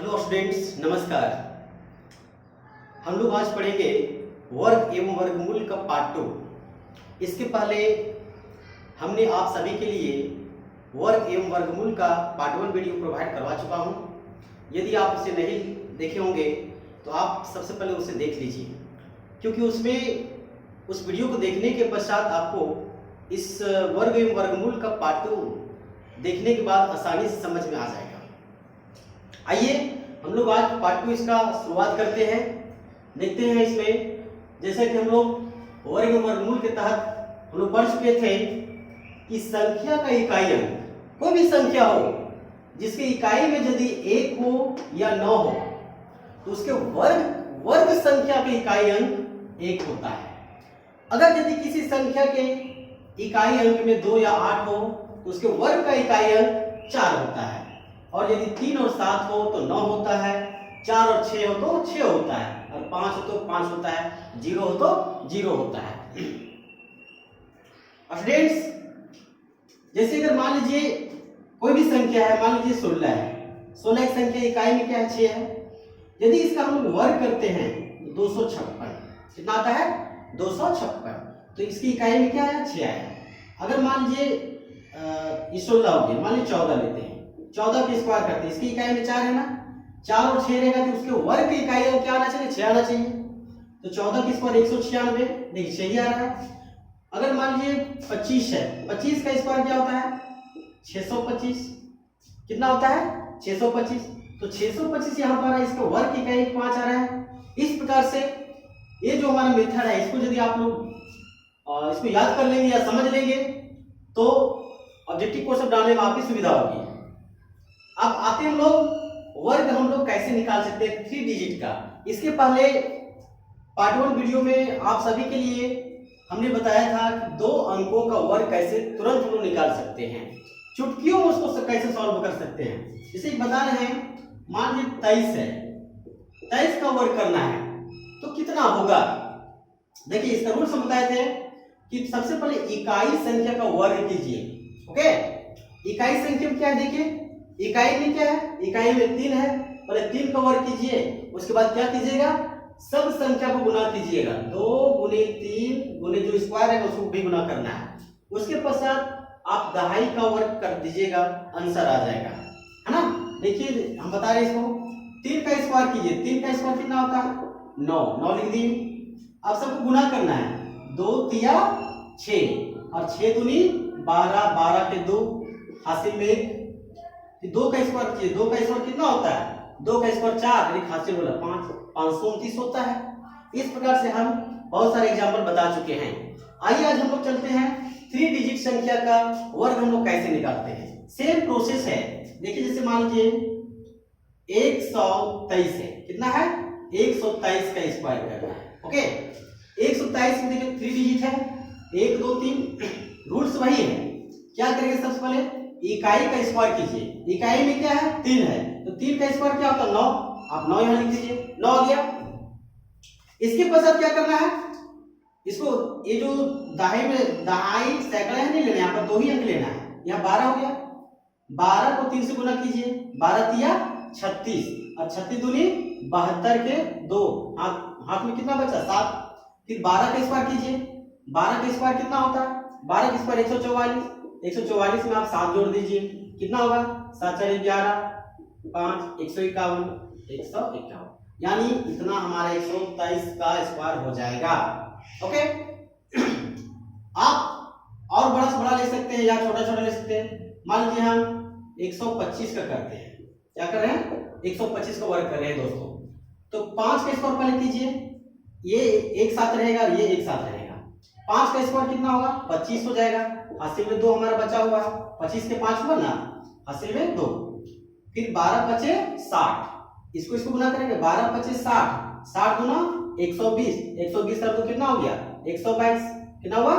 Hello students, नमस्कार। हम लोग आज पढ़ेंगे वर्ग एवं वर्गमूल का पार्ट 2। इसके पहले हमने आप सभी के लिए वर्ग एवं वर्गमूल का पार्ट 1 वीडियो प्रोवाइड करवा चुका हूं। यदि आप उसे नहीं देखे होंगे तो आप सबसे पहले उसे देख लीजिए, क्योंकि उसमें उस वीडियो को देखने के पश्चात आपको इस वर्ग एवं वर्गमूल का पार्ट 2 देखने के बाद आसानी से समझ में आ जाएगा। आइए हम लोग आज पार्ट 2 इसका शुरुआत करते हैं। देखते हैं इसमें, जैसे कि हम लोग वर्ग एवं वर्गमूल के तहत हम लोग पढ़ चुके थे कि संख्या का इकाई अंक, कोई भी संख्या हो जिसके इकाई में यदि 1 हो या 9 हो तो उसके वर्ग संख्या के इकाई अंक 1 होता है। अगर यदि किसी संख्या के इकाई अंक में 2 या 8 हो तो उसके वर्ग का इकाई अंक 4 होता है, और यदि 3 और 7 हो तो 9 होता है, 4 और 6 हो तो 6 होता है, और 5 हो तो 5 होता है, 0 हो तो 0 होता है। स्टूडेंट्स, जैसे अगर मान लीजिए कोई भी संख्या है, मान लीजिए 16 है, 16 की संख्या इकाई में क्या है, 6 है। यदि इसका हम लोग वर्ग करते हैं 256, कितना आता है 256, तो इसकी इकाई में क्या है, 6 आया। अगर मान लीजिए ये 16 हो गया, मान लीजिए 14 लेते हैं, 14 के स्क्वायर करते हैं, इसकी इकाई में 4 है ना, 4 और 6 रहेगा तो उसके वर्ग की इकाई में क्या आना चाहिए, 6 आना चाहिए। तो 14 की स्क्वायर 196, देखिए 6 ही आ रहा है। अगर मान लीजिए 25 है, 25 का स्क्वायर क्या होता है, 625, कितना होता है 625, तो 625 यहाँ पर है, इसका वर्ग की इकाई 5 आ रहा है। इस प्रकार से ये जो हमारा मेथड है, इसको यदि आप लोग इसको याद कर लेंगे या समझ लेंगे तो ऑब्जेक्टिव क्वेश्चन बनाने में आपकी सुविधा होगी। अब आते हम लोग वर्ग हम लोग कैसे निकाल सकते हैं 3 डिजिट का। इसके पहले पार्ट 1 वीडियो में आप सभी के लिए हमने बताया था कि 2 अंकों का वर्ग कैसे तुरंत हम लोग निकाल सकते हैं, चुटकियों में उसको कैसे सॉल्व कर सकते हैं। जैसे बता रहे हैं, मान लीजिए 23 है, 23 का वर्ग करना है तो कितना होगा। देखिए इसका रूल हम बताए थे कि सबसे पहले इकाई संख्या का वर्ग कीजिए। ओके, इकाई संख्या में क्या है, देखिए इकाई में क्या है, इकाई में 3 है, पहले 3 का वर्ग कीजिए, उसके बाद क्या कीजिएगा, सब संख्या को गुना कीजिएगा, 2 गुने 3 गुने जो स्क्वायर है उसको भी गुना करना है। उसके पश्चात आप दहाई का वर्ग कर दीजिएगा, आंसर आ जाएगा, है ना। देखिए हम बता रहे हैं इसको, 3 का स्क्वायर कीजिए, 3 का स्क्वायर कितना होता है 9 लिख दिए। अब सबको गुना करना है, 2 तिया 6 और 6 दूनी 12, 12 के 2 हासिल में 1, 2 का स्क्वायर कीजिए, 2 का स्क्वायर कितना होता है, 2 का स्क्वायर 4, यानी हासिल वाला 5, 529 होता है। इस प्रकार से हम बहुत सारे एग्जाम्पल बता चुके हैं। आइए आज हम लोग चलते हैं 3 डिजिट संख्या का वर्ग हम लोग कैसे निकालते हैं। सेम प्रोसेस है। देखिए जैसे मान लीजिए 123 है, कितना है 123 का स्क्वायर करना है। ओके, 123 में देखिए 3 डिजिट है, 1 2 3, रूल्स वही है। क्या करेंगे, सबसे पहले इकाई का स्क्वायर कीजिए, इकाई में क्या है 3 है, तो 3 का स्क्वायर क्या होता है 9, आप 9 यहां लिख दीजिए, 9 आ गया। इसके पश्चात क्या करना है, इसको ये जो दहाई सैकड़ा है नहीं लेना, यहाँ पर 2 ही अंक लेना है। यहाँ 12 हो गया, 12 को 3 से गुना कीजिए, 12 तिया 36 और 36 दूनी 72 के 2, हाथ में कितना बचा 7। फिर 12 का स्क्वायर कीजिए, 12 का स्क्वायर कितना होता है, 12 का स्क्वायर 144, 144 में आप 7 जोड़ दीजिए, कितना होगा 7 4 11 5 151, 151, यानी इतना हमारा 123 का स्क्वायर हो जाएगा। ओके, आप और बड़ा से बड़ा ले सकते हैं या छोटा छोटा ले सकते हैं। मान लीजिए हम 125 का करते हैं, क्या कर रहे हैं 125 का वर्ग कर रहे हैं दोस्तों। तो 5 का स्क्वायर पहले कीजिए, ये एक साथ रहेगा, ये एक साथ रहेगा, 5 का स्क्वायर कितना होगा 25 हो जाएगा, हासिल में 2 हमारा बचा हुआ है, 25 के 5 हुआ ना, हासिल में 2। फिर 12 पचे 60, इसको गुना करेंगे, 12 पचे 60, 60 गुना 120, 120 कर तो कितना हो गया 122, कितना हुआ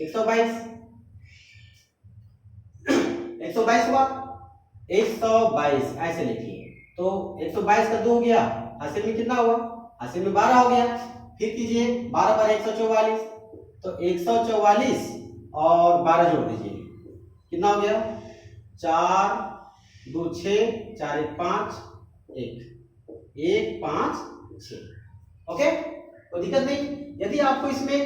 122, 122 हुआ, 122 ऐसे लिखिए। तो 122 का 2 हो गया, हासिल में कितना हुआ, हासिल में 12 हो गया। फिर कीजिए 12 पर 144, तो 144 और 12 जोड़ दीजिए, कितना हो गया 4 2 6 4 1 5 1 1 5 6। ओके, कोई दिक्कत नहीं। यदि आपको इसमें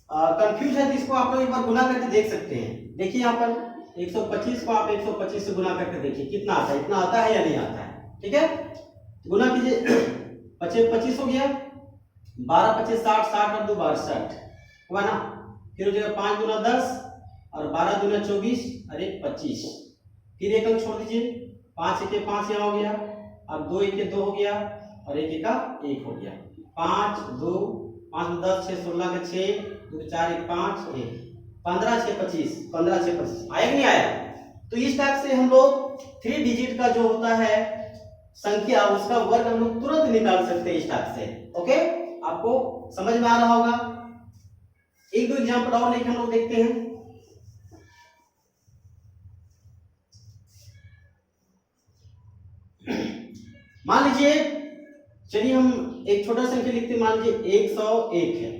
कंफ्यूज है तो इसको आप लोग एक बार गुना करके देख सकते हैं। देखिए यहाँ पर 125 को आप 125 से गुना करके देखिए कितना आता है, इतना आता है या नहीं आता है। ठीक है, गुना कीजिए 25 हो गया, 12 25 60, 60 और 2 12 60 हुआ ना। फिर हो जाएगा 5 दूना 10 और 12 दूना 24 और 1 25। फिर एक अंक छोड़ दीजिए, 5 1 5 यहाँ हो गया, अब 2 1 2 हो गया और 1 1 1 हो गया। 5 2 5 10 6 16 के 6 2 4 1 5 1 15 6 25 15 6 25 आया कि नहीं आया। तो इस टाइप से हम लोग 3 डिजिट का जो होता है संख्या उसका वर्ग हम लोग तुरंत निकाल सकते हैं इस टाइप से। ओके, आपको समझ में आ रहा होगा। एक दो एग्जांपल और लेके हम लोग देखते हैं। मान लीजिए, चलिए हम एक छोटा संख्या लिखते हैं। मान लीजिए 101 है,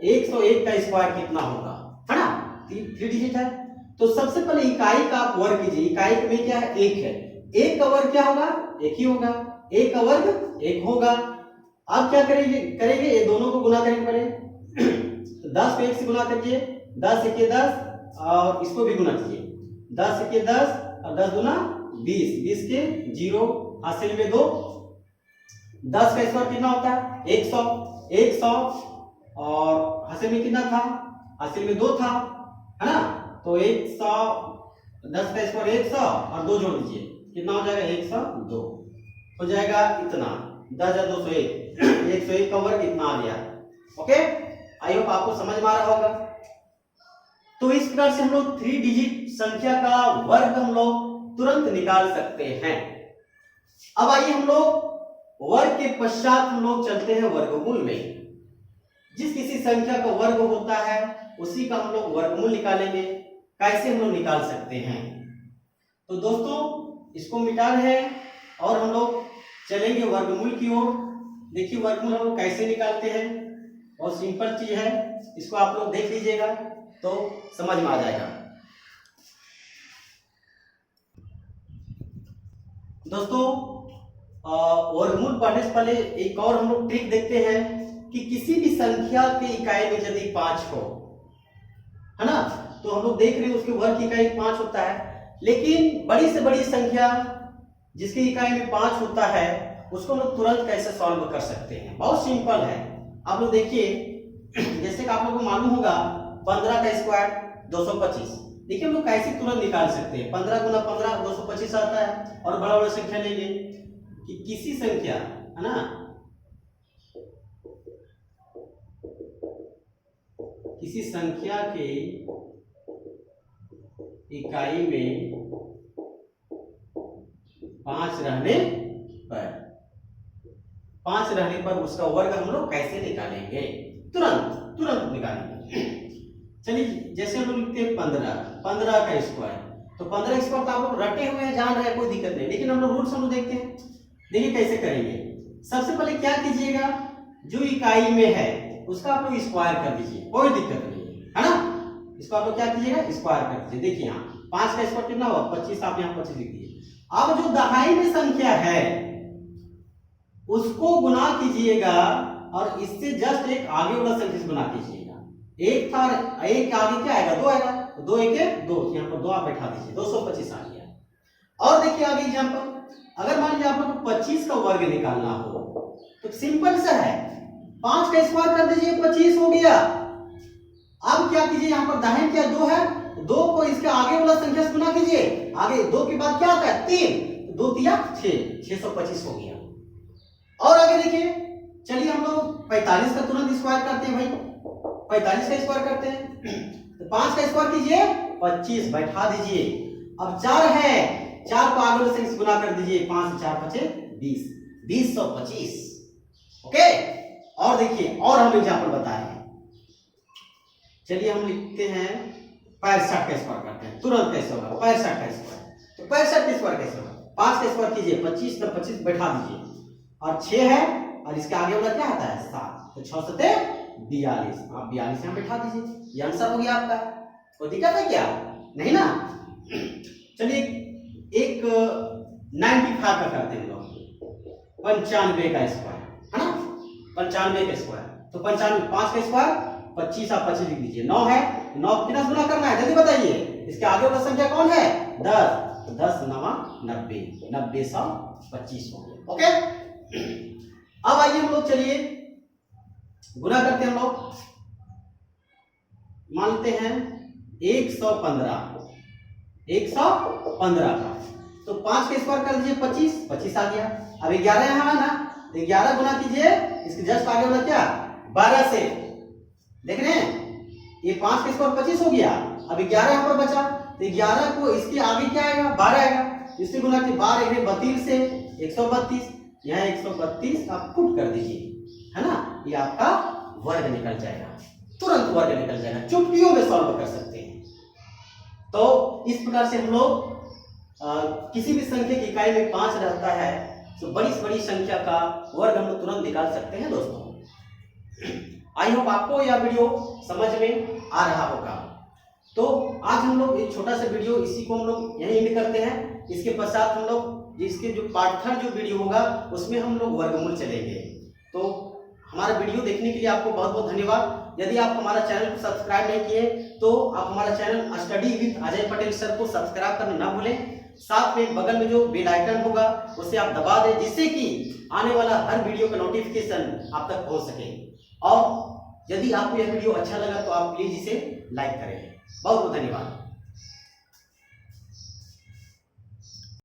101 का स्क्वायर कितना होगा, है ना, 3 डिजिट है। तो सबसे पहले इकाई का आप वर्ग कीजिए। इकाई में क्या है, 1 है, 1 का वर्ग क्या होगा, 1 ही होगा, 1 का वर्ग 1 होगा। अब क्या करेंगे ये दोनों को गुना करेंगे पहले। तो 10 को 1 से गुना करिए, 10 1 10 और इसको भी गुना कीजिए, 10 1 10 और 10 दूना 20, 20 के 0 हासिल में 2। 10 का स्क्वायर कितना होता है, 100, 100 और हासिल में कितना था, हासिल में 2 था, है ना। तो 100, 10 का स्क्वायर 100 और 2 जोड़ दीजिए, कितना हो जाएगा, 102 हो जाएगा। इतना 10 या 201, 101 का वर्ग इतना आ गया। ओके, आई होप आपको समझ में आ रहा होगा। तो इस प्रकार से हम लोग 3 डिजिट संख्या का वर्ग हम लोग तुरंत निकाल सकते हैं। अब आइए हम लोग वर्ग के पश्चात हम लोग चलते हैं वर्गमूल में। जिस किसी संख्या का वर्ग होता है उसी का हम लोग वर्गमूल निकालेंगे। कैसे हम लोग निकाल सकते हैं, तो दोस्तों इसको मिटा रहे हैं और हम लोग चलेंगे वर्गमूल की ओर। देखिए वर्गमूल हम लोग कैसे निकालते हैं, बहुत सिंपल चीज है, इसको आप लोग देख लीजिएगा तो समझ में आ जाएगा। दोस्तों वर्गमूल पढ़ने से पहले एक और हम लोग ट्रिक देखते हैं कि किसी भी संख्या के इकाई में यदि 5 हो, है ना, तो हम लोग देख रहे हैं उसके वर्ग की इकाई 5 होता है। लेकिन बड़ी से बड़ी संख्या जिसकी इकाई में 5 होता है उसको हम लोग तुरंत कैसे सॉल्व कर सकते हैं, बहुत सिंपल है। आप लोग देखिए, जैसे कि आप लोगों को मालूम होगा 15 का स्क्वायर 225। देखिए हम लोग कैसे तुरंत निकाल सकते हैं, 15 गुना 15 225 आता है। और बड़ा बड़ा संख्या लेंगे कि किसी संख्या, है ना, किसी संख्या के इकाई में 5 रहने पर उसका वर्ग हम लोग कैसे निकालेंगे, तुरंत निकालेंगे। चलिए जैसे हम लोग लिखते हैं 15 का स्क्वायर, तो 15 स्क्वायर तो आप लोग रटे हुए हैं, जान रहे हैं, कोई दिक्कत नहीं। लेकिन हम लोग रूल्स हम लोग देखते हैं, देखिए कैसे करेंगे। सबसे पहले क्या कीजिएगा, जो इकाई में है उसका आप लोग स्क्वायर कर दीजिए, कोई दिक्कत नहीं है ना। इसको आप लोग क्या कीजिएगा, स्क्वायर कर दीजिए। देखिए यहाँ 5 का स्क्वायर कितना हुआ, 25, आप यहाँ 25 लिख दीजिए। अब जो दहाई में संख्या है उसको गुना कीजिएगा और इससे जस्ट एक आगे वाला संख्या से गुना कीजिएगा। एक था, एक आगे क्या आएगा, 2 आएगा, तो 2 1 2, यहाँ पर 2 आप बैठा दीजिए, 225 आ गया। और देखिए आगे एग्जांपल, अगर मान लीजिए आप लोग को 25 का वर्ग निकालना हो तो सिंपल सा है, 5 का स्क्वायर कर दीजिए, 25 हो गया। अब क्या कीजिए, यहाँ पर दाहिने क्या 2 है, 2 को इसके आगे वाला संख्या से गुना कीजिए। आगे 2 के बाद क्या आता है, 3, 2 3 6, 625 हो गया। और आगे देखिए, चलिए हम लोग 45 का तुरंत स्क्वायर करते हैं भाई, 45 का स्क्वायर करते हैं। तो 5 का स्क्वायर कीजिए, 25 बैठा दीजिए। अब 4 है, 4 को आगे वाले से गुना कर दीजिए, 5 4 5 20, 2025। ओके, और देखिए और हम एग्जांपल बताए हैं। चलिए हम लिखते हैं 65 का स्क्वायर करते हैं, तुरंत कैसे होगा 65 का स्क्वायर। तो 65 का स्क्वायर कैसे होगा, 5 का स्क्वायर कीजिए, 25 तो 25 बैठा दीजिए, और 6 है और इसके आगे वाला क्या आता है 7, तो 6 7 42, आप 42 यहाँ बैठा दीजिए, ये आंसर हो गया आपका। कोई दिक्कत है क्या, नहीं ना। चलिए एक 95 का करते हैं लोग। 95 का स्क्वायर, है ना, 95 का स्क्वायर। तो 95, 5 का स्क्वायर 25, आप 25 लिख दीजिए। 9 है, 9 कितना गुना करना है जल्दी बताइए, इसके आगे वाला संख्या कौन है 10, तो 10 9 90, 90 100 25 हो गया। ओके, अब आइए हम लोग चलिए गुना करते हैं। हम लोग मानते हैं 115 का, तो 5 का स्क्वायर कर दीजिए 25, 25 आ गया। अब 11 यहां है ना, तो 11 गुना कीजिए, इसके जस्ट आगे वाला क्या 12 से, देख रहे हैं ये 5 का स्क्वायर 25 हो गया। अब 11 यहां पर बचा, तो 11 को इसके आगे क्या आएगा 12 आएगा, इससे गुना कीजिए 12 32 से 132, यहाँ 132 आप पुट कर दीजिए, है ना, ये आपका वर्ग निकल जाएगा, तुरंत वर्ग निकल जाएगा, चुटकियों में सॉल्व कर सकते हैं। तो इस प्रकार से हम लोग किसी भी संख्या की इकाई में 5 रहता है, तो बड़ी से बड़ी संख्या का वर्ग हम लोग तुरंत निकाल सकते हैं दोस्तों। आई होप आपको यह वीडियो समझ में आ रहा होगा। तो आज हम लोग एक छोटा सा वीडियो इसी को हम लोग यहीं एंड करते हैं। इसके पश्चात हम लोग इसके जो पार्ट 3 जो वीडियो होगा उसमें हम लोग वर्गमूल चलेंगे। तो हमारा वीडियो देखने के लिए आपको बहुत बहुत धन्यवाद। यदि आप हमारा चैनल को सब्सक्राइब नहीं किए तो आप हमारा channel study with Ajay Patel sir को सब्सक्राइब करना ना भूलें। साथ में बगल में जो बेल आइकन होगा उसे आप दबा दें, जिससे कि आने वाला हर वीडियो का नोटिफिकेशन आप तक पहुंच सके। और यदि आपको यह वीडियो अच्छा लगा तो आप प्लीज इसे लाइक करें। बहुत बहुत धन्यवाद।